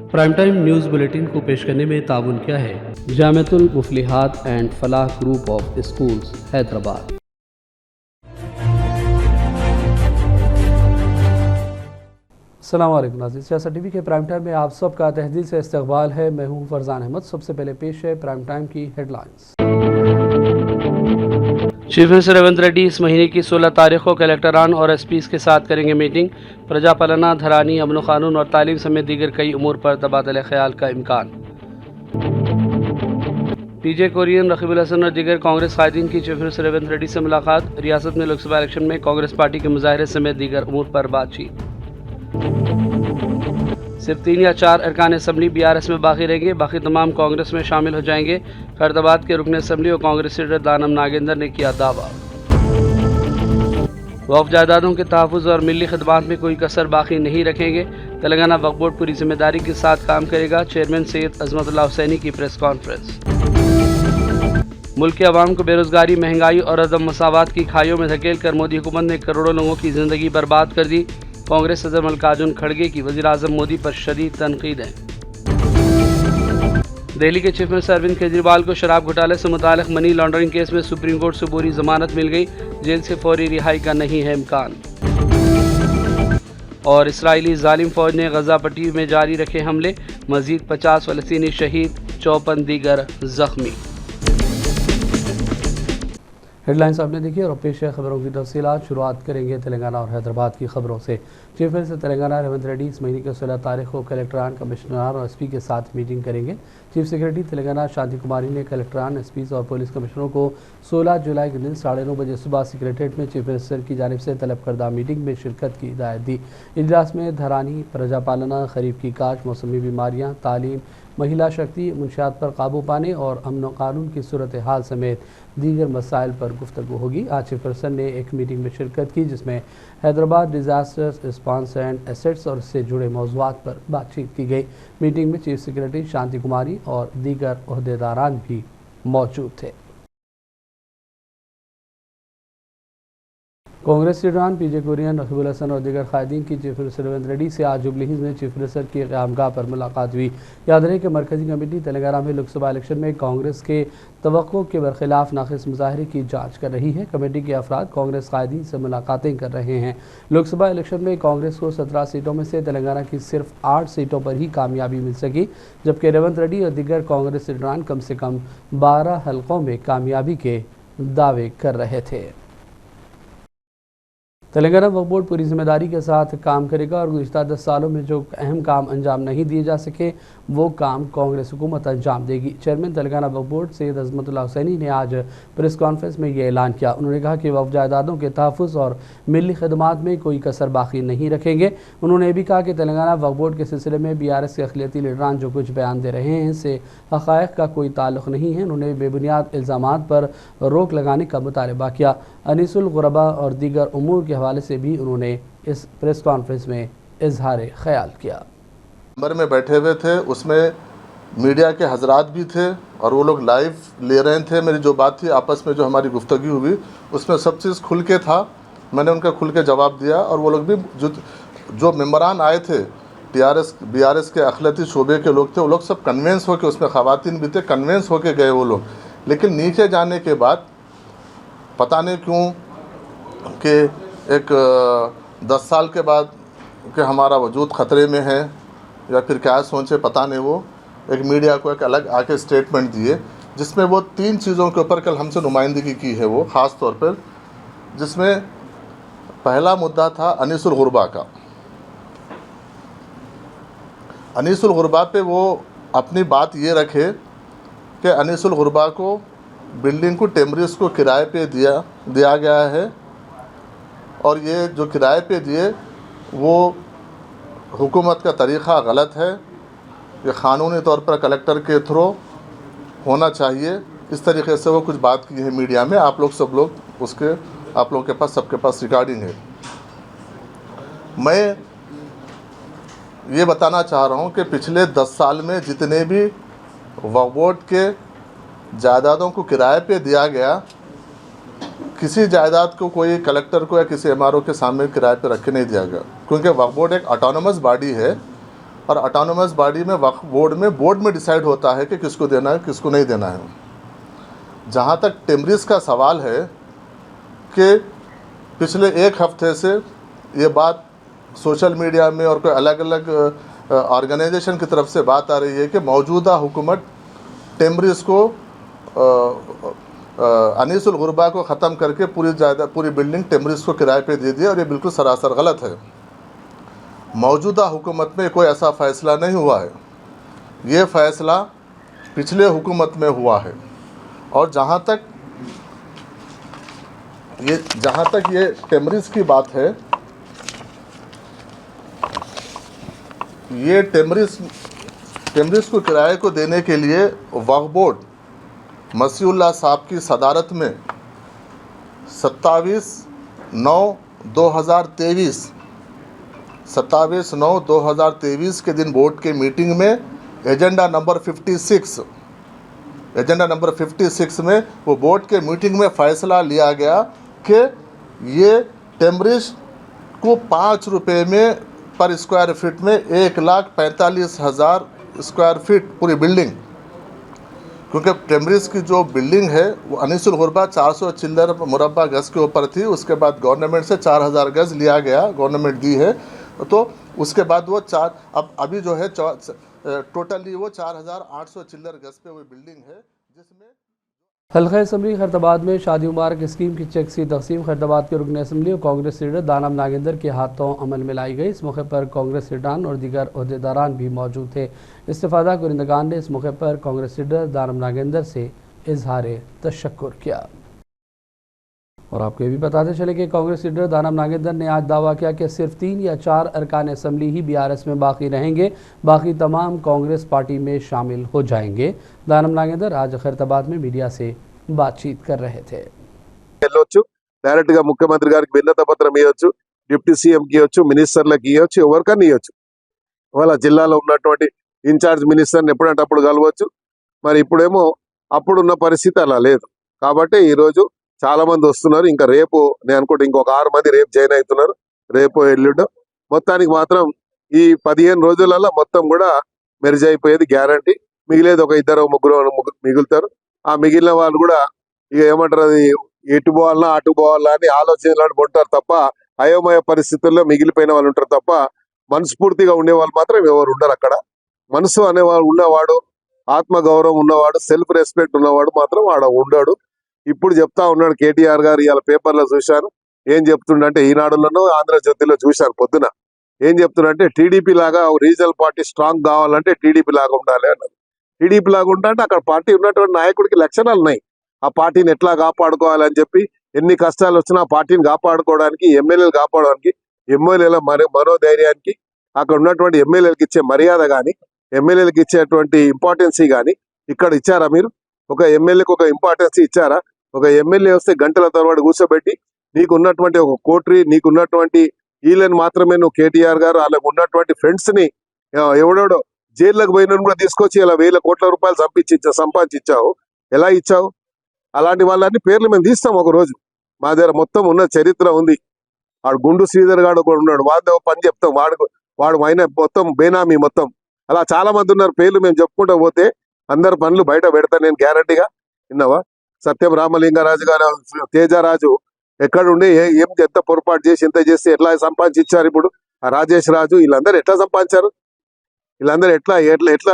Prime time news bulletin को पेश करने में ताउन किया है Jamiatul Muflihat and Falah group of schools Hyderabad. अस्सलाम वालेकुम नाज़रीन, सियासत टीवी के प्राइम टाइम में आप सबका तहदील से इस्तकबाल है। मैं हूं फरजान अहमद। सबसे पहले पेश है प्राइम टाइम की headlines. Chief minister Revanth Reddy इस महीने की 16 तारीख को कलेक्टरान और एसपीज के साथ करेंगे मीटिंग। प्रजापालना, धरानी, अमन कानून और तालीम समेत दीगर कई उमूर पर तबादला ख्याल का इम्कान। पीजे कुरियन, रकीबुल हसन और दीगर कांग्रेस कायदीन की चीफ मिनिस्टर रेवंत रेड्डी से मुलाकात। रियासत में लोकसभा इलेक्शन में कांग्रेस पार्टी के मुजाहरे समेत दीगर उमूर पर बातचीत। सिर्फ 3 या 4 अरकान असम्बली बीआरएस में बाकी रहेंगे, बाकी तमाम कांग्रेस में शामिल हो जाएंगे। फैसलाबाद के रुकन असम्बली और कांग्रेस लीडर दानम नागेंद्र ने किया दावा। वक्फ जायदादों के तहफ़्फ़ुज़ और मिली खिदमात में कोई कसर बाकी नहीं रखेंगे। तेलंगाना वक्फ बोर्ड पूरी जिम्मेदारी के साथ काम करेगा। चेयरमैन सैयद अज़मतुल्लाह हुसैनी की प्रेस कॉन्फ्रेंस। मुल्क के अवाम को बेरोजगारी, महंगाई और अदम मसावत की खाइयों में धकेल कर मोदी हुकूमत ने करोड़ों लोगों की ज़िंदगी बर्बाद कर दी। कांग्रेस सदर मल्लिकार्जुन खड़गे की वज़ीर-ए-आज़म मोदी पर शदीद तनकीदें। दिल्ली के चीफ मिनिस्टर अरविंद केजरीवाल को शराब घोटाले से मुताल्लिक़ मनी लॉन्ड्रिंग केस में सुप्रीम कोर्ट से पूरी जमानत मिल गई। जेल से फौरी रिहाई का नहीं है इम्कान। और इसराइली जालिम फौज ने गजा पट्टी में जारी रखे हमले, मजीद 50 फ़लस्तीनी शहीद, 54 दीगर जख्मी। हेडलाइंस आपने देखी और पेश है खबरों की तफसीलात। शुरुआत करेंगे तेलंगाना और हैदराबाद की खबरों से। चीफ मिनिस्टर तेलंगाना रेवंत रेड्डी इस महीने की 16 तारीख को कलेक्टरान, कमिश्नरान और एसपी के साथ मीटिंग करेंगे। चीफ सेक्रेटरी तेलंगाना शांति कुमारी ने कलेक्टरान, एसपी और पुलिस कमिश्नरों को 16 जुलाई के दिन 9:30 बजे सुबह सेक्रेटरीट में चीफ मिनिस्टर की जानिब से तलब करदा मीटिंग में शिरकत की हिदायत दी। इजलास में धरानी, प्रजापालना, खरीफ की काश, मौसमी बीमारियाँ, तालीम, महिला शक्ति, मुंशियात पर काबू पाने और अमन कानून की सूरत हाल समेत दीगर मसाइल पर गुफ्तगू होगी। आज चीफ मिनिस्टर ने एक मीटिंग में शिरकत की जिसमें Hyderabad disasters response and assets और इससे जुड़े मौज़ूआत पर बातचीत की गई। मीटिंग में चीफ सेक्रेटरी शांति कुमारी और दीगर ओहदेदारान भी मौजूद थे। कांग्रेस लीडरान पीजे कुरियन, रकीबुल हसन और दीगर कायदीन की चीफ मिनिस्टर रेवंत रेड्डी से आज जुबली हिल्स में चीफ मिनिस्टर की क़यामगाह पर मुलाकात हुई। याद रहे कि मरकजी कमेटी तेलंगाना में लोकसभा इलेक्शन में कांग्रेस के तवक्को के बरखिलाफ नाक़िस मुज़ाहरे की जांच कर रही है। कमेटी के अफराद कांग्रेस कायदीन से मुलाकातें कर रहे हैं। लोकसभा इलेक्शन में कांग्रेस को 17 सीटों में से तेलंगाना की सिर्फ 8 सीटों पर ही कामयाबी मिल सकी, जबकि रेवंत रेड्डी और दीगर कांग्रेस लीडरान कम से कम 12 हलकों में कामयाबी के दावे कर रहे थे। तेलंगाना वक्फ बोर्ड पूरी जिम्मेदारी के साथ काम करेगा और गुज़िश्ता 10 सालों में जो अहम काम अंजाम नहीं दिए जा सके वो काम कांग्रेस हुकूमत अंजाम देगी। चेयरमैन तेलंगाना वक्फ बोर्ड सैयद अज़मतुल्लाह हुसैनी ने आज प्रेस कॉन्फ्रेंस में ये ऐलान किया। उन्होंने कहा कि वक्फ जायदादों के तहफ़्फ़ुज़ और मिली खिदमात में कोई कसर बाकी नहीं रखेंगे। उन्होंने ये भी कहा कि तेलंगाना वक्फ बोर्ड के सिलसिले में बीआरएस के अक़लियती लीडरान जो कुछ बयान दे रहे हैं इससे हक़ाइक़ का कोई ताल्लुक़ नहीं है। उन्होंने बेबुनियाद इल्ज़ामात पर रोक लगाने का मुतालबा किया। अनीसुल गुरबा और दीगर उमूर के हवाले से भी उन्होंने इस प्रेस कॉन्फ्रेंस में इजहार ख्याल किया। नंबर में बैठे हुए थे, उसमें मीडिया के हजरात भी थे और वो लोग लाइव ले रहे थे। मेरी जो बात थी आपस में जो हमारी गुफ्तगू हुई उसमें सब चीज़ खुल के था। मैंने उनका खुल के जवाब दिया और वो लोग भी जो मेंबरान आए थे बीआरएस के अक़लियती शोबे के लोग थे, वो लोग सब कन्वेंस होकर, उसमें ख़वातीन भी थे, कन्वेंस होकर गए वो लोग। लेकिन नीचे जाने के बाद पता नहीं क्यों कि एक 10 साल के बाद कि हमारा वजूद ख़तरे में है या फिर क्या सोचे पता नहीं, वो एक मीडिया को एक अलग आके स्टेटमेंट दिए जिसमें वो 3 चीज़ों के ऊपर कल हमसे नुमाइंदगी की है। वो ख़ास तौर पर जिसमें पहला मुद्दा था अनीसुल गुरबा का। अनीसुल गुरबा पे वो अपनी बात ये रखे कि अनीसुल गुरबा को बिल्डिंग को टेमरिस को किराए पे दिया गया है और ये जो किराए पे दिए वो हुकूमत का तरीक़ा गलत है, ये क़ानूनी तौर पर कलेक्टर के थ्रू होना चाहिए। इस तरीके से वो कुछ बात की है मीडिया में। आप लोग सब लोग उसके आप लोगों के पास सबके पास रिकॉर्डिंग है। मैं ये बताना चाह रहा हूँ कि पिछले 10 साल में जितने भी वक्फ बोर्ड के जायदादों को किराए पे दिया गया, किसी जायदाद को कोई कलेक्टर को या किसी एमआरओ के सामने किराए पे रख के नहीं दिया गया, क्योंकि वक्फ बोर्ड एक ऑटोनमस बॉडी है और ऑटोनोमस बॉडी में वक्फ बोर्ड में डिसाइड होता है कि किसको देना है किसको नहीं देना है। जहाँ तक टेमरिस का सवाल है कि पिछले एक हफ्ते से ये बात सोशल मीडिया में और कोई अलग अलग ऑर्गेनाइजेशन की तरफ से बात आ रही है कि मौजूदा हुकूमत टेमरिस को अनीसुल गुरबा को ख़त्म करके पूरी बिल्डिंग टेमरिस को किराए पे दे दिया, और ये बिल्कुल सरासर गलत है। मौजूदा हुकूमत में कोई ऐसा फ़ैसला नहीं हुआ है, ये फ़ैसला पिछले हुकूमत में हुआ है। और जहाँ तक ये टेमरिस की बात है, ये टेमरिस को किराए को देने के लिए वक्फ बोर्ड मसीउल्लाह साहब की सदारत में 27/9/2023 के दिन बोर्ड के मीटिंग में एजेंडा नंबर 56 में वो बोर्ड के मीटिंग में फ़ैसला लिया गया कि ये टेमरिस को 5 रुपये में पर स्क्वायर फीट में 1,45,000 स्क्वायर फीट पूरी बिल्डिंग, क्योंकि टेमरिस की जो बिल्डिंग है वो अनीसुल गुरबा 400 चिल्लर मुरब्बा गज़ के ऊपर थी। उसके बाद गवर्नमेंट से 4,000 गज़ लिया गया, गवर्नमेंट दी है, तो उसके बाद वो अभी जो है टोटली वो 4,800 चिल्लर गज़ पे वो बिल्डिंग है, जिसमें हल्का असम्बली खैरताबाद में शादी मुबारक स्कीम की चेक सी तकसीम खैरताबाद के रुकन असम्बली और कांग्रेस लीडर दानम नागेंदर के हाथों अमल में लाई गई। इस मौके पर कांग्रेस लीडरान और दीगर अहदेदारान भी मौजूद थे। इस्तिफादा कुरिंदगान ने इस मौके पर कांग्रेस लीडर दानम नागेंदर से इजहार तशक्कुर किया। और आपको ये भी बताते चले कि कांग्रेस लीडर दानम नागेंदर ने आज दावा किया कि सिर्फ 3 या 4 अरकान असम्बली ही BRS में बाकी रहेंगे, बाकी तमाम कांग्रेस पार्टी में शामिल हो जाएंगे। दानम नागेंदर आज खैरताबाद में मीडिया से बातचीत कर रहे थे। డైరెక్ట్ గా ముఖ్యమంత్రి గారికి విన్నత పత్రం ఇవ్వచ్చు, డిప్యూటీ సీఎం కి ఇవ్వచ్చు, మినిస్టర్లకు ఇవ్వచ్చు, ఎవరికైనా ఇవ్వచ్చు. వాళ్ళ జిల్లాలో ఉన్నటువంటి ఇన్ఛార్జ్ మినిస్టర్ని ఎప్పుడంటే అప్పుడు కలవచ్చు. మరి ఇప్పుడేమో అప్పుడున్న పరిస్థితి అలా లేదు. కాబట్టి ఈ రోజు చాలా మంది వస్తున్నారు. ఇంకా రేపు నేను అనుకుంటే ఇంకొక 6 మంది రేపు జాయిన్ అవుతున్నారు, రేపు ఎల్లుండో. మొత్తానికి మాత్రం ఈ 15 రోజులలో మొత్తం కూడా మెర్జ్ అయిపోయేది గ్యారంటీ. మిగిలేదు ఒక 2-3 మిగులుతారు. ఆ మిగిలిన వాళ్ళు కూడా ఇక ఏమంటారు, అది ఎటు పోవాలన్నా అటు పోవాలా అని ఆలోచనలు ఉంటారు తప్ప, అయోమయ పరిస్థితుల్లో మిగిలిపోయిన వాళ్ళు ఉంటారు తప్ప, మనస్ఫూర్తిగా ఉండే వాళ్ళు మాత్రం ఎవరు ఉండరు అక్కడ. మనసు అనేవాడు ఉన్నవాడు, ఆత్మ గౌరవం ఉన్నవాడు, సెల్ఫ్ రెస్పెక్ట్ ఉన్నవాడు మాత్రం వాడు ఉండడు. ఇప్పుడు చెప్తా ఉన్నాడు కేటీఆర్ గారు, ఇవాళ పేపర్లో చూశాను. ఏం చెప్తుండంటే ఈనాడులోనూ ఆంధ్రజ్యోతిలో చూశాను పొద్దున. ఏం చెప్తుండంటే టీడీపీ లాగా రీజనల్ పార్టీ స్ట్రాంగ్ కావాలంటే టీడీపీ లాగా ఉండాలి అన్నది. టీడీపీ లాగా ఉండాలంటే అక్కడ పార్టీ ఉన్నటువంటి నాయకుడికి లక్షణాలు ఉన్నాయి. ఆ పార్టీని ఎట్లా కాపాడుకోవాలని చెప్పి, ఎన్ని కష్టాలు వచ్చినా ఆ పార్టీని కాపాడుకోవడానికి, ఎమ్మెల్యేలు కాపాడడానికి, ఎమ్మెల్యేల మనోధైర్యానికి, అక్కడ ఉన్నటువంటి ఎమ్మెల్యేలకు ఇచ్చే మర్యాద కానీ, ఎమ్మెల్యేలకు ఇచ్చేటువంటి ఇంపార్టెన్సీ కానీ ఇక్కడ ఇచ్చారా మీరు? ఒక ఎమ్మెల్యేకి ఒక ఇంపార్టెన్స్ ఇచ్చారా? ఒక ఎమ్మెల్యే వస్తే గంటల తరబడి కూర్చోబెట్టి నీకు ఉన్నటువంటి ఒక కోట్రీ, నీకున్నటువంటి వీళ్ళని మాత్రమే నువ్వు కేటీఆర్ గారు వాళ్ళకు ఉన్నటువంటి ఫ్రెండ్స్ ని ఎవడోడో జైల్లోకి పోయిన కూడా తీసుకొచ్చి ఇలా 1,000 కోట్ల రూపాయలు సంపాదించావు. ఎలా ఇచ్చావు? అలాంటి వాళ్ళని పేర్లు మేము తీస్తాం ఒక రోజు. మా దగ్గర మొత్తం ఉన్న చరిత్ర ఉంది. వాడు గుండు శ్రీధర్ గాడు కూడా ఉన్నాడు, వాడు పని చెప్తాం. వాడు ఆయన మొత్తం బేనామీ మొత్తం. అలా చాలా మంది ఉన్నారు, పేర్లు మేము చెప్పుకుంటూ పోతే అందరు పనులు బయట పెడతాను నేను గ్యారంటీగా. విన్నావా? సత్యం రామలింగరాజు గారు, తేజరాజు ఎక్కడుండి ఎంత పొరపాటు చేసి ఎంత చేసి ఎట్లా సంపాదించారు? ఇప్పుడు ఆ రాజేష్ రాజు వీళ్ళందరూ ఎట్లా సంపాదించారు? వీళ్ళందరూ ఎట్లా ఎట్లా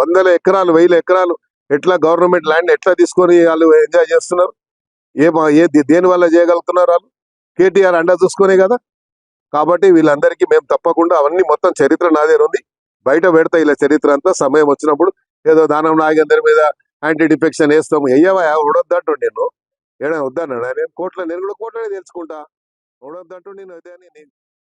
100 ఎకరాలు 1000 ఎకరాలు ఎట్లా గవర్నమెంట్ ల్యాండ్ ఎట్లా తీసుకొని వాళ్ళు ఎంజాయ్ చేస్తున్నారు? దేని వల్ల చేయగలుగుతున్నారు? వాళ్ళు కేటీఆర్ అండా చూసుకునే కదా. కాబట్టి వీళ్ళందరికీ మేము తప్పకుండా అవన్నీ మొత్తం చరిత్ర నా దగ్గర ఉంది, బయట పెడతా. ఇలా చరిత్ర అంతా సమయం వచ్చినప్పుడు ఏదో దానం నాగేందర్ మీద యాంటీ డిఫెక్షన్ వేస్తాము. అయ్యవా ఉడొద్దంటు నేను ఏడా వద్దన్నాడు. నేను కూడా కోట్లనే తెలుసుకుంటా. ఉడొద్దంటూ నేను అదే అని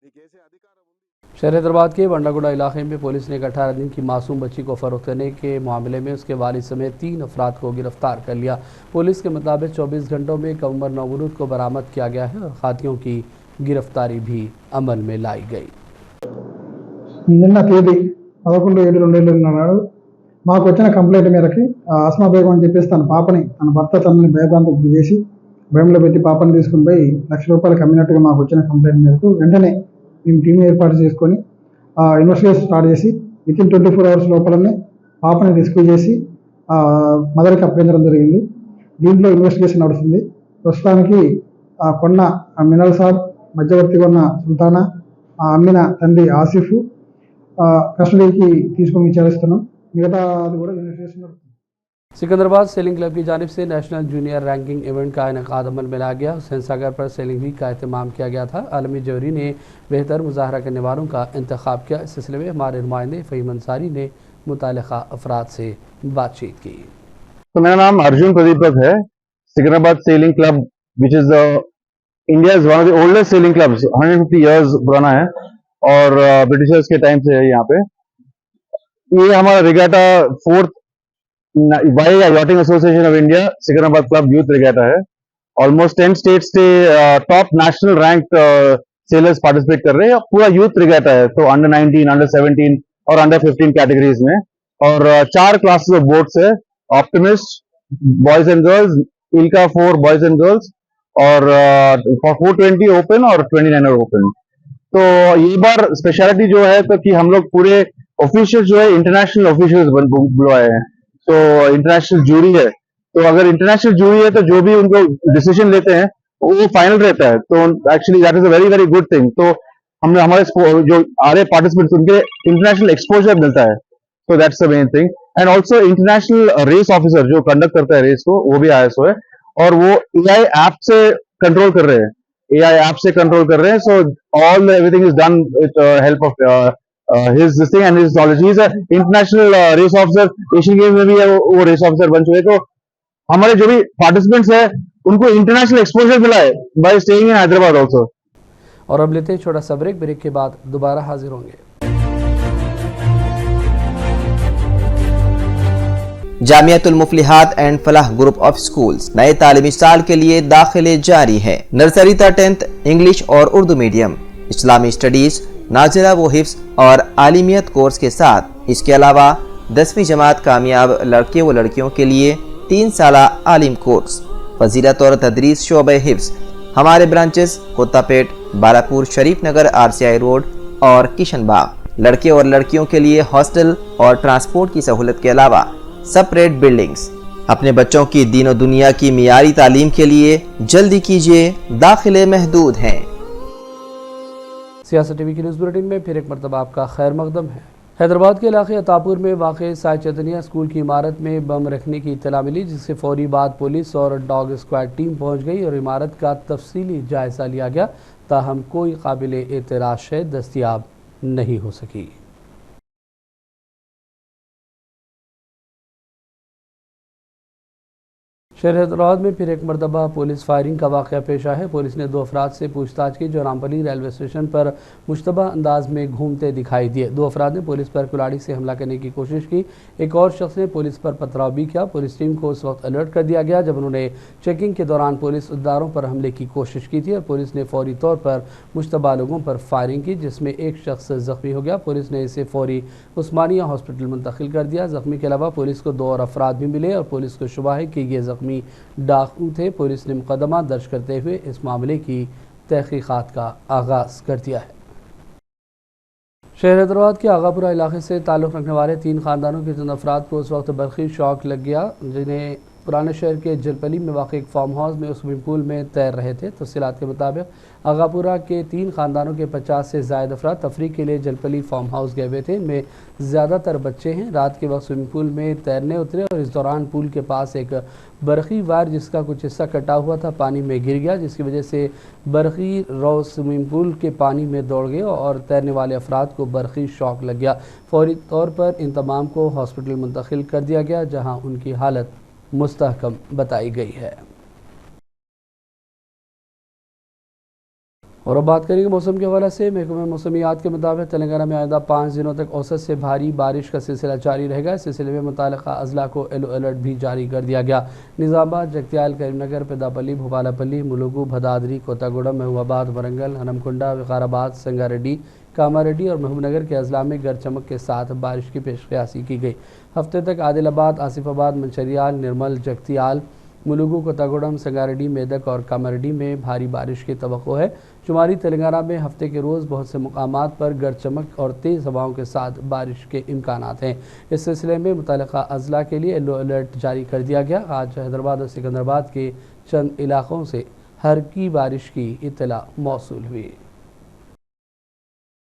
నీకు వేసే అధికారం ఉంది. शहर हैदराबाद के बंडागुड़ा इलाके में पुलिस ने एक 18 दिन की मासूम बच्ची को फरोख्त करने के मामले में उसके वालिद समेत 3 अफराद को गिरफ्तार कर लिया। पुलिस के मुताबिक 24 घंटों में कमर नवरूद को बरामद किया गया है और खातियों की गिरफ्तारी भी अमल में लाई गई। నిన్న తేదీ 11/7/2024 నాడు మాకు వచ్చిన కంప్లైంట్ మేరకి ఆస్మా బేగం అని చెప్పేసి తన పాపని, తన భర్త తనని భయభ్రాంతికి గురి చేసి భయంలో పెట్టి పాపని తీసుకుని పోయి ₹1,00,000 అమ్మినట్టుగా మాకు వచ్చిన కంప్లైంట్ మేరకు వెంటనే మేము టీం ఏర్పాటు చేసుకొని ఇన్వెస్టిగేషన్ స్టార్ట్ చేసి విత్ ఇన్ 24 hours లోపలనే పాపని రెస్క్యూ చేసి మదర్కి అప్పగించడం జరిగింది. దీంట్లో ఇన్వెస్టిగేషన్ నడుస్తుంది. ప్రస్తుతానికి కొన్న మినల్ సాబ్, మధ్యవర్తిగా ఉన్న సుల్తానా, అమ్మిన తండ్రి ఆసిఫ్ కస్టడీకి తీసుకొని విచారిస్తున్నాం. మిగతాది కూడా ఇన్వెస్టిగేషన్ నడుస్తుంది. सिकंदराबाद सेलिंग क्लब की जानिब से नेशनल जूनियर रैंकिंग इवेंट का इनेकाद अमल में ला गया। हुसैन सागर पर सेलिंग वीक का अहतमाम किया गया था। आलमी जौहरी ने बेहतर मुजाहरा करने वालों का इंतखाब किया। इस सिलसिले में हमारे नुमाइंदे फ़हीम अंसारी ने मुतालिका अफराद से बातचीत की। तो मेरा नाम अर्जुन प्रदीपक है। Secunderabad sailing club which is India is one of the oldest selling clubs, 150 years पुराना है और ब्रिटिशर्स के टाइम से है यहाँ पे। ये हमारा regatta 4th yachting association of India Secunderabad club youth regatta है। ऑलमोस्ट 10 स्टेट्स से top national rank sellers participate कर रहे हैं। पूरा यूथ रिगाटा है, तो अंडर 19, अंडर 17 और अंडर 15 कैटेगरीज में। और 4 क्लासेस ऑफ बोट्स है, optimist boys and girls, ILCA 4 boys and girls और 420 ओपन और 29 ओपन। तो ये बार स्पेशलिटी जो है तो कि हम लोग पूरे ऑफिशियल जो है इंटरनेशनल ऑफिशियल्स बुलवाए हैं। तो इंटरनेशनल जूरी है, तो अगर इंटरनेशनल जूरी है तो जो भी उनको डिसीजन लेते हैं वो फाइनल रहता है। तो actually that is a very very good thing. तो हमने हमारे जो आ रहे पार्टिसिपेंट्स उनके इंटरनेशनल एक्सपोजर मिलता है, तो that's the main thing. And also international race officer जो कंडक्ट करता है रेस को, वो भी ISO है और वो AI ऐप से कंट्रोल कर रहे हैं, AI ऐप से कंट्रोल कर रहे हैं। So all everything is done with help of his this thing and his knowledge. He is an international race officer, Asian games में भी है वो रेस ऑफिसर बन चुके। तो हमारे जो भी पार्टिसिपेंट्स है उनको इंटरनेशनल एक्सपोजर मिला है bye staying in Hyderabad also. और अब लेते हैं छोटा सा ब्रेक के बाद दोबारा हाजिर होंगे। Jamiatul Muflihat and Falah group of schools नए तालीमी साल के लिए दाखिले जारी है। नर्सरी तक 10th इंग्लिश और उर्दू मीडियम, इस्लामी स्टडीज, नाजिला व हिफ्स और आलिमियत कोर्स के साथ इसके अलावा 10वीं जमात कामयाब लड़के व लड़कियों के लिए 3 साला आलिम कोर्स, फजीलत और तदरीस शोबे हिफ्स। हमारे ब्रांचेस कोत्तापेट, बालापुर, शरीफ नगर, RCI रोड और किशनबाग। लड़के और लड़कियों के लिए हॉस्टल और ट्रांसपोर्ट की सहूलत के अलावा सेपरेट बिल्डिंग्स। अपने बच्चों की दीन दुनिया की मियारी तालीम के लिए जल्दी कीजिए, दाखिले महदूद हैं। सियासत TV की न्यूज़ बुलेटिन में फिर एक मरतबा आपका खैर मकदम है। हैदराबाद के इलाके अतापुर में वाक़ साई चैतन्या स्कूल की इमारत में बम रखने की इत्तला मिली, जिससे फौरी बाद पुलिस और डॉग स्क्वाड टीम पहुंच गई और इमारत का तफसीली जायज़ा लिया गया। ताहम कोई काबिल एतराज़ शय दस्तियाब नहीं हो सकी। शहर हैदराबाद में फिर एक मरतबा पुलिस फायरिंग का वाक़या पेश आया है। पुलिस ने 2 अफराद से पूछताछ की जो रामपली रेलवे स्टेशन पर मुश्तबा अंदाज में घूमते दिखाई दिए। 2 अफराद ने पुलिस पर कुल्हाड़ी से हमला करने की कोशिश की। एक और शख्स ने पुलिस पर पथराव भी किया। पुलिस टीम को उस वक्त अलर्ट कर दिया गया जब उन्होंने चेकिंग के दौरान पुलिस इदारों पर हमले की कोशिश की थी और पुलिस ने फौरी तौर पर मुश्तबा लोगों पर फायरिंग की, जिसमें एक शख्स जख्मी हो गया। पुलिस ने इसे फौरी उस्मानिया हॉस्पिटल मुंतकिल कर दिया। जख्मी के अलावा पुलिस को 2 और अफराद भी मिले और पुलिस को शुबा है कि ये जख्मी डाकू थे। पुलिस ने मुकदमा दर्ज करते हुए इस मामले की तहकीकात का आगाज़ कर दिया है। शहर हैदराबाद के आगापुरा इलाके से ताल्लुक़ रखने वाले 3 ख़ानदानों के चंद अफराद को उस वक्त बरक़ी शौक लग गया, जिन्हें पुराने शहर के जलपली में वाक़ एक फार्म हाउस में स्विमिंग पूल में तैर रहे थे। तफ़सीलात के मुताबिक आगापुरा के 3 ख़ानदानों के 50 से ज़ायद अफराद तफरीह के लिए जलपली फार्म हाउस गए हुए थे। इनमें ज़्यादातर बच्चे हैं। रात के वक्त स्विमिंग पूल में तैरने उतरे और इस दौरान पूल के पास एक बरक़ी वायर जिसका कुछ हिस्सा कटा हुआ था पानी में गिर गया, जिसकी वजह से बरक़ी रौ स्विमिंग पूल के पानी में दौड़ गए और तैरने वाले अफराद को बरक़ी शौक लग गया। फौरी तौर पर इन तमाम को हॉस्पिटल मुंतकिल कर दिया गया, जहाँ उनकी हालत मुस्तहकम बताई गई है। और अब बात करेंगे मौसम के हवाले से। महकमा मौसमियात के मुताबिक तेलंगाना में आइंदा 5 दिनों तक औसत से भारी बारिश का सिलसिला जारी रहेगा। इस सिलसिले में मुताल्लिक़ा अज़ला को येलो अलर्ट भी जारी कर दिया गया। निज़ामाबाद, जगत्याल, करीमनगर, पेदापल्ली, भोपालापल्ली, मुलुगु, भदादरी, कोतागुडम, महबूबाबाद, वरंगल, हनमकुंडा, विकाराबाद, संगारेड्डी, कामारेड्डी और महबूबनगर के अजला में गर चमक के साथ बारिश की पेशकयासी की गई। हफ्ते तक आदिलाबाद, आसिफाबाद, मंशरियाल, निर्मल, जगतियाल, मुलुगु, कोतागुडम, संगारेड्डी, मेदक और कामारेड्डी में भारी बारिश की तवक्को है। शुमारी तेलंगाना में हफ्ते के रोज़ बहुत से मुकामात पर गरज चमक और तेज़ हवाओं के साथ बारिश के इम्कानात हैं। इस सिलसिले में मुतल्लिका अजला के लिए येलो अलर्ट जारी कर दिया गया। आज हैदराबाद और सिकंदराबाद के चंद इलाकों से हल्की बारिश की इत्तला मौसूल हुई।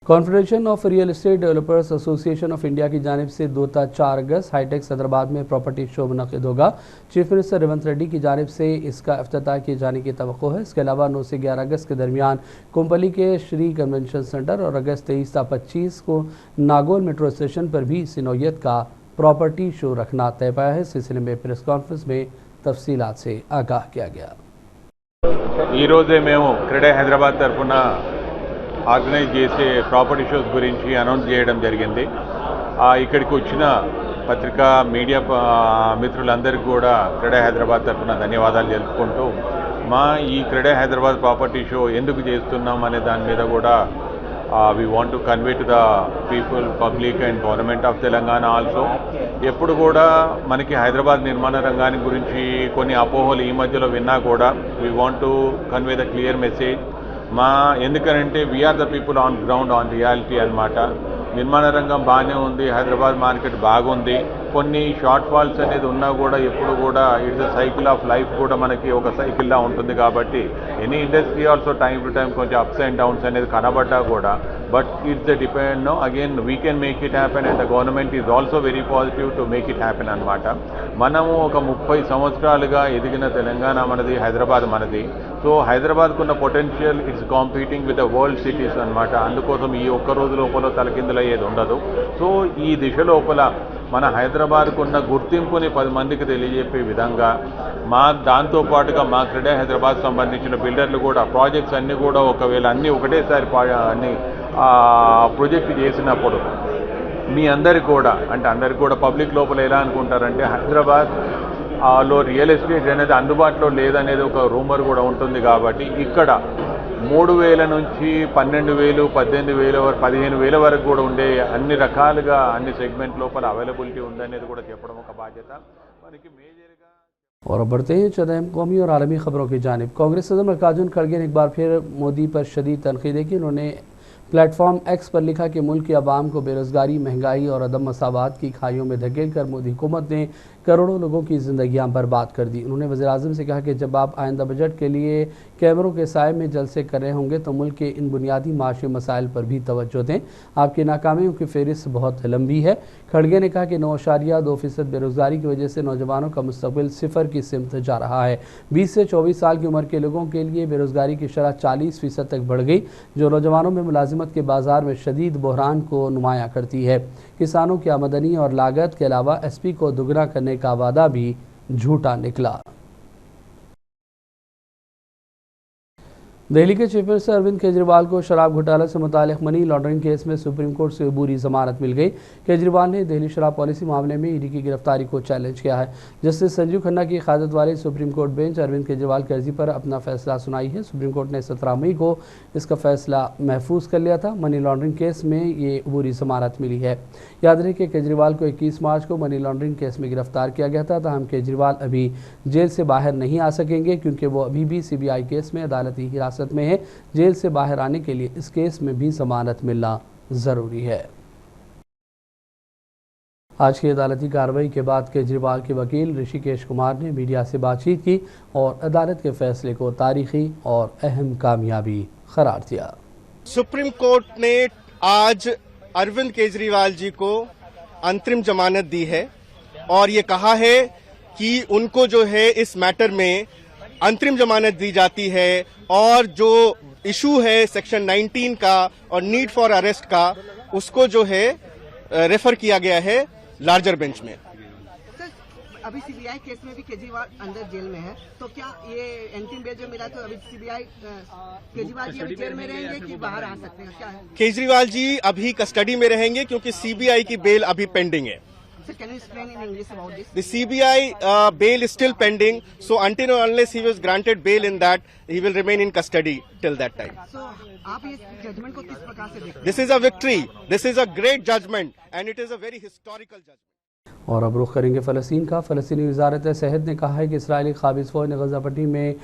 Confederation of real estate developers association of India की जानिब से 2 ta 4 अगस्त हाईटेक सदराबाद में प्रॉपर्टी शो मुनक़िद होगा। चीफ मिनिस्टर रेवंत रेड्डी की जानिब से इसका इफ्तिताह किए जाने की तवक्को है। इसके अलावा 9 से 11 अगस्त के दरमियान कुंपली के श्री कन्वेंशन सेंटर और अगस्त 23 ta 25 को नागौर मेट्रो स्टेशन पर भी इसी नौइयत का प्रॉपर्टी शो रखना तय पाया है। इस सिलसिले में प्रेस कॉन्फ्रेंस में तफसीलात से आगाह किया गया। क्रेडा हैदराबाद तरफुना ఆర్గనైజ్ చేసే ప్రాపర్టీ షోస్ గురించి అనౌన్స్ చేయడం జరిగింది. ఇక్కడికి వచ్చిన పత్రికా మీడియా మిత్రులందరికీ కూడా క్రెడా హైదరాబాద్ తరఫున ధన్యవాదాలు తెలుపుకుంటూ ఈ క్రెడా హైదరాబాద్ ప్రాపర్టీ షో ఎందుకు చేస్తున్నాం అనే దాని మీద కూడా we want to convey to the people, public and government of Telangana also. ఎప్పుడు కూడా మనకి హైదరాబాద్ నిర్మాణ రంగాన్ని గురించి కొన్ని అపోహలు ఈ మధ్యలో విన్నా కూడా we want to convey the clear message. ఎందుకంటే we are the people on ground on reality అన్నమాట. నిర్మాణ రంగం బాగానే ఉంది, హైదరాబాద్ మార్కెట్ బాగుంది. కొన్ని షార్ట్ ఫాల్స్ అనేది ఉన్నా కూడా ఎప్పుడు కూడా it's a cycle of life కూడా మనకి ఒక సైకిల్లా ఉంటుంది. కాబట్టి any industry also time to time కొంచెం అప్స్ అండ్ డౌన్స్ అనేది కనబడ్డా కూడా but it's depend no again we can make it happen and the government is also very positive to make it happen అనమాట. మనము ఒక 30 సంవత్సరాలుగా ఎదిగిన తెలంగాణ మనది, హైదరాబాద్ మనది. సో హైదరాబాద్కున్న potential it's competing with the world cities అనమాట. అందుకోసం ఈ ఒక్క రోజు లోపల తలకిందులయ్యేది ఉండదు. సో ఈ దిశ లోపల మన హైదరాబాద్కున్న గుర్తింపుని 10 మందికి తెలియజెప్పే విధంగా దాంతోపాటుగా మా క్రెడా హైదరాబాద్ సంబంధించిన బిల్డర్లు కూడా ప్రాజెక్ట్స్ అన్నీ కూడా ఒకవేళ అన్నీ ఒకటేసారి అన్ని ప్రాజెక్ట్ చేసినప్పుడు మీ అందరికి కూడా అంటే అందరికి కూడా పబ్లిక్ లోపల ఎలా అనుకుంటారంటే హైదరాబాద్ లో రియల్ ఎస్టేట్ అనేది అందుబాటులో లేదనేది ఒక రూమర్ కూడా ఉంటుంది. కాబట్టి ఇక్కడ 3,000 నుంచి 12,000, 18,000, 15,000 వరకు కూడా ఉండే అన్ని రకాలుగా అన్ని సెగ్మెంట్ లోపల అవైలబిలిటీ ఉందనేది కూడా చెప్పడం ఒక బాధ్యత మనకి మేజర్గా। और अब बढ़ते हैं चंद अहम कौमी और आलमी खबरों की जानिब। कांग्रेस सदर मल्लिकार्जुन खड़गे ने एक बार फिर मोदी पर शदीद तनकीद की। उन्होंने प्लेटफॉर्म एक्स पर लिखा कि मुल्क की आवाम को बेरोज़गारी, महंगाई और अदम मसावात की खाइयों में धकेल कर मोदी हुकूमत ने करोड़ों लोगों की ज़िंदगियां बर्बाद कर दी। उन्होंने वज़ीर-ए-आज़म से कहा कि जब आप आइंदा बजट के लिए कैमरों के साए में जलसे कर रहे होंगे तो मुल्क के इन बुनियादी माशी मसाइल पर भी तवज्जो दें। आपकी नाकामियों की फ़हरिस्त बहुत लंबी है। खड़गे ने कहा कि 9.2% बेरोज़गारी की वजह से नौजवानों का मुस्तकबिल सिफर की सिमत जा रहा है। 20 से 24 साल की उम्र के लोगों के लिए बेरोज़गारी की शरह 40% तक बढ़ गई, जो नौजवानों में मुलाजिमत के बाजार में शदीद बहरान को नुमाया करती है। किसानों की आमदनी और लागत के अलावा SP को दुगना करने का वादा भी झूठा निकला। दिल्ली के चीफ मिनिस्टर अरविंद केजरीवाल को शराब घोटाला से मुताल्लिक़ मनी लॉन्ड्रिंग केस में सुप्रीम कोर्ट से अबूरी जमानत मिल गई। केजरीवाल ने दिल्ली शराब पॉलिसी मामले में ईडी की गिरफ्तारी को चैलेंज किया है। जस्टिस संजीव खन्ना की क़यादत वाली supreme court bench Arvind Kejriwal की अर्जी पर अपना फैसला सुनाई है। सुप्रीम कोर्ट ने 17 मई को इसका फैसला महफूज कर लिया था। मनी लॉन्ड्रिंग केस में ये अबूरी जमानत मिली है। याद रहे कि केजरीवाल को 21 मार्च को मनी लॉन्ड्रिंग केस में गिरफ्तार किया गया था। ताहम केजरीवाल अभी जेल से बाहर नहीं आ सकेंगे क्योंकि वो अभी भी CBI केस में अदालती हिरासत में है। जेल से बाहर आने के लिए इस केस में भी जमानत मिलना जरूरी है। आज की अदालती कार्रवाई के बाद केजरीवाल के वकील ऋषिकेश कुमार ने मीडिया से बातचीत की और अदालत के फैसले को तारीखी और अहम कामयाबी करार दिया। सुप्रीम कोर्ट ने आज अरविंद केजरीवाल जी को अंतरिम जमानत दी है और ये कहा है कि उनको जो है इस मैटर में अंतरिम जमानत दी जाती है और जो इशू है सेक्शन 19 का और नीड फॉर अरेस्ट का उसको जो है रेफर किया गया है लार्जर बेंच में। सर, अभी CBI केस में भी केजरीवाल अंदर जेल में है, तो क्या ये अंतिम बेल जो मिला तो अभी CBI केजरीवाल जी अभी जेल में रहेंगे कि बाहर आ सकते हैं, क्या है? केजरीवाल जी अभी कस्टडी में रहेंगे क्योंकि CBI की बेल अभी पेंडिंग है। Sir, can you explain in English about this? The CBI bail is still pending, so until or unless he was granted bail in that, he will remain in custody till that time. So, आप इस judgement को किस प्रकार से देखते हैं? This is a victory. This is a great judgment, and it is a very historical judgment. और अब रुख करेंगे फ़लस्तीन का। फ़लस्तीनी वज़ारत सेहत ने कहा है कि इसराइली क़ाबिज़ फ़ौज ने गज़ा पट्टी में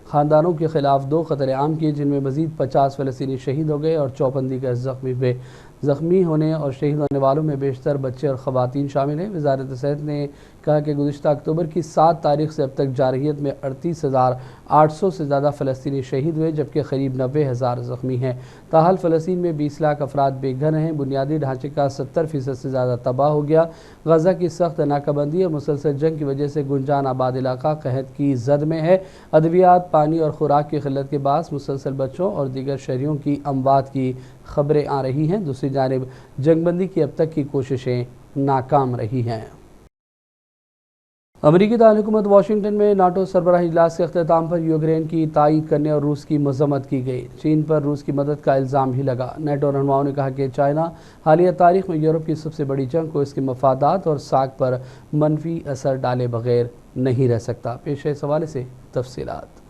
ख़ानदानों के ख़िलाफ़ 2 क़त्ल आम किए, जिनमें मज़ीद 50 फ़लस्तीनी शहीद हो गए और 54 दीगर ज़ख्मी हुए। ज़ख्मी होने और शहीद होने वालों में बेशतर बच्चे और ख़वातीन शामिल हैं। वज़ारत सेहत ने कहा कि गुज़िश्ता अक्टूबर की 7 तारीख से अब तक जारहियत में 38,800 से ज़्यादा फ़लस्तीनी शहीद हुए, जबकि करीब 90,000 ज़ख्मी हैं। ताहाल फ़लस्तीन में 20 लाख अफराद बेघर हैं। बुनियादी ढांचे का 70% से ज़्यादा तबाह हो गया। गज़ा की सख्त नाकाबंदी और मुसलसल जंग की वजह से गुंजान आबाद इलाका कहत की जद में है। अद्वियात, पानी और खुराक की किल्लत के बायस मुसलसल बच्चों और दीगर शहरियों की अमवात की खबरें आ रही हैं। दूसरी जानिब जंगबंदी की अब तक की कोशिशें नाकाम रही हैं। अमरीकी दारकूमत वाशिंगटन में नाटो सरबराही इजलास के अख्ताम पर यूक्रेन की तायीद करने और रूस की मजम्मत की गई। चीन पर रूस की मदद का इल्ज़ाम भी लगा। नेटो रहनुमाओं ने कहा कि चाइना हालिया तारीख में यूरोप की सबसे बड़ी जंग को इसके मफादात और साख पर मनफी असर डाले बगैर नहीं रह सकता। पेश है इस हवाले से तफसीलात।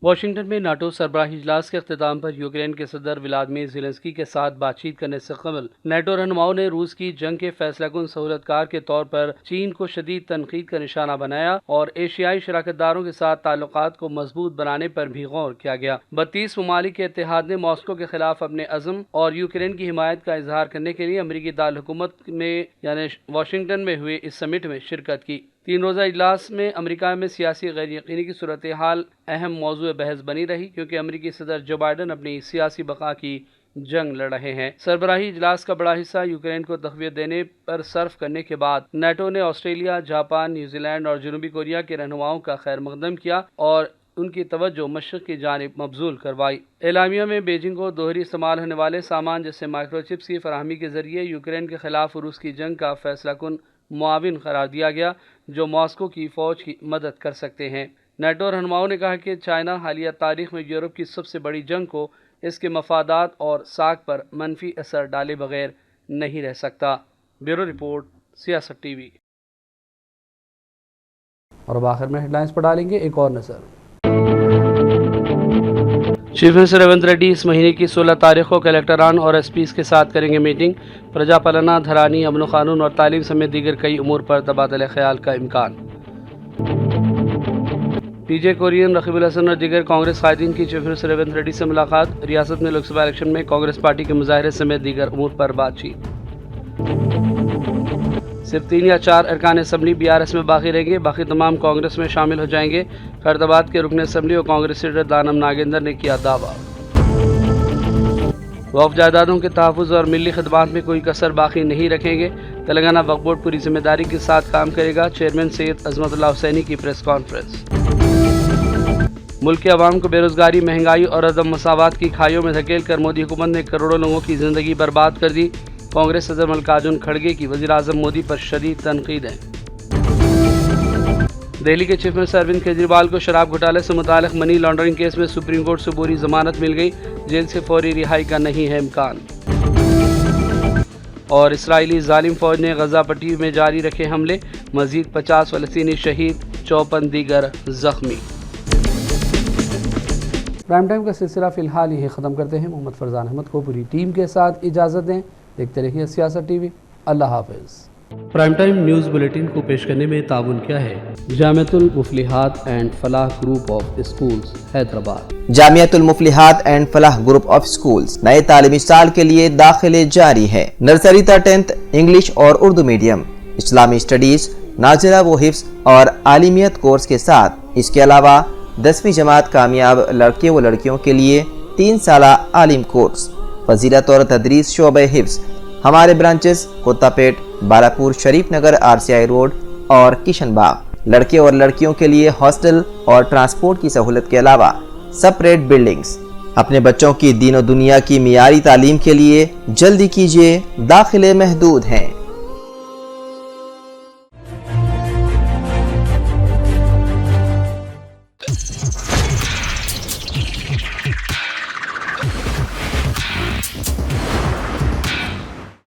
वाशिंगटन में नाटो सरबराही इजलास के अख्ताम पर यूक्रेन के सदर व्लादिमीर ज़ेलेंस्की के साथ बातचीत करने से कबल नेटो रहनुमाओं ने रूस की जंग के फैसलाकुन सहूलतकार के तौर पर चीन को शदीद तनकीद का निशाना बनाया और एशियाई शराकतदारों के साथ ताल्लुकात को मजबूत बनाने पर भी गौर किया गया। 32 ममालिक के इत्तेहाद ने मॉस्को के खिलाफ अपने अज़म और यूक्रेन की हिमायत का इजहार करने के लिए अमरीकी दारकूमत में यानी वाशिंगटन में हुए इस समिट में शिरकत की। 3 रोज़ा इजलास में अमेरिका में सियासी गैर यकीनी की सूरत हाल अहम मौजू बहस बनी रही, क्योंकि अमेरिकी सदर जो बाइडन अपनी सियासी बका की जंग लड़ रहे हैं। सरबराही इजलास का बड़ा हिस्सा यूक्रेन को तक़वियत देने पर सर्फ करने के बाद नेटो ने ऑस्ट्रेलिया, जापान, न्यूजीलैंड और जनूबी कोरिया के रहनुमाओं का खैर मकदम किया और उनकी तवज्जो मशरक़ की जानिब मबजूल करवाई। एलामिया में बीजिंग को दोहरी इस्तेमाल होने वाले सामान जैसे माइक्रोचिप्स की फराहमी के जरिए यूक्रेन के खिलाफ रूस की जंग का फैसला कुन मुआविन करार दिया गया, जो मॉस्को की फ़ौज की मदद कर सकते हैं। नेटो रहनुमाओं ने कहा कि चाइना हालिया तारीख में यूरोप की सबसे बड़ी जंग को इसके मफादात और साख पर मनफी असर डाले बगैर नहीं रह सकता। ब्यूरो रिपोर्ट, सियासत टीवी। और अब आखिर में हेडलाइंस पर डालेंगे एक और नज़र। चीफ मिनिस्टर रेवंत रेड्डी इस महीने की 16 तारीख को कलेक्टरान और एसपीज़ के साथ करेंगे मीटिंग। प्रजापालना, धरानी, अमन कानून और तालीम समेत दीगर कई उमूर पर तबादला ख्याल का इम्कान। पीजे कोरियन, रकीबुल हसन और दीगर कांग्रेस कायदीन की चीफ मिनिस्टर रेवंत रेड्डी से मुलाकात। रियासत में लोकसभा इलेक्शन में कांग्रेस पार्टी के मुजाहरे समेत दीगर उमूर पर बातचीत। सिर्फ 3 या 4 अरकान असम्बली BRS में बाकी रहेंगे, बाकी तमाम कांग्रेस में शामिल हो जाएंगे। फैसलाबाद के रुकन असम्बली और कांग्रेस लीडर दानम नागेंद्र ने किया दावा। वक्फ जायदादों के तहफ़्फ़ुज़ और मिली खदमात में कोई कसर बाकी नहीं रखेंगे। तेलंगाना वक्फ बोर्ड पूरी जिम्मेदारी के साथ काम करेगा। चेयरमैन सैयद अज़मतुल्लाह हुसैनी की प्रेस कॉन्फ्रेंस। मुल्क के अवाम को बेरोजगारी, महंगाई और अदम मसावात की खाइयों में धकेल कर मोदी हुकूमत ने करोड़ों लोगों की ज़िंदगी बर्बाद कर दी। कांग्रेस सदर मल्लिकार्जुन खड़गे की वज़ीर आज़म मोदी पर शदीद तनकीद है। दिल्ली के चीफ मिनिस्टर अरविंद केजरीवाल को शराब घोटाले से मुताल्लिक मनी लॉन्ड्रिंग केस में सुप्रीम कोर्ट से पूरी जमानत मिल गई। जेल से फौरी रिहाई का नहीं है इम्कान। और इसराइली जालिम फौज ने गज़ा पट्टी में जारी रखे हमले, मजीद 50 फ़लस्तीनी शहीद, 54 दीगर जख्मी। प्राइम टाइम का सिलसिला फ़िलहाल यही ख़त्म करते हैं। मोहम्मद फरजान अहमद को पूरी टीम के साथ इजाज़त दें। देखते रहिए सियासत टीवी। अल्लाह हाफ़िज़। प्राइम टाइम न्यूज़ बुलेटिन को पेश करने में ताउन किया है Jamiatul Muflihat and Falah group of schools, Hyderabad. Jamiatul Muflihat and Falah group of schools नए तालीमी साल के लिए दाखिले जारी है। नर्सरी तक 10th इंग्लिश और उर्दू मीडियम, इस्लामी स्टडीज, नाज़िला व हिफ्ज़ और आलिमियत कोर्स के साथ इसके अलावा 10वीं जमात कामयाब लड़के व लड़कियों के लिए 3 साला आलिम कोर्स, फजीलत और तदरीस शोबे हिफ्ज़। हमारे ब्रांचेस कोत्तापेट, बालापुर, शरीफ नगर, RCI रोड और किशनबाग। लड़के और लड़कियों के लिए हॉस्टल और ट्रांसपोर्ट की सहूलत के अलावा सेपरेट बिल्डिंग्स। अपने बच्चों की दीन और दुनिया की मियारी तालीम के लिए जल्दी कीजिए, दाखिले महदूद हैं।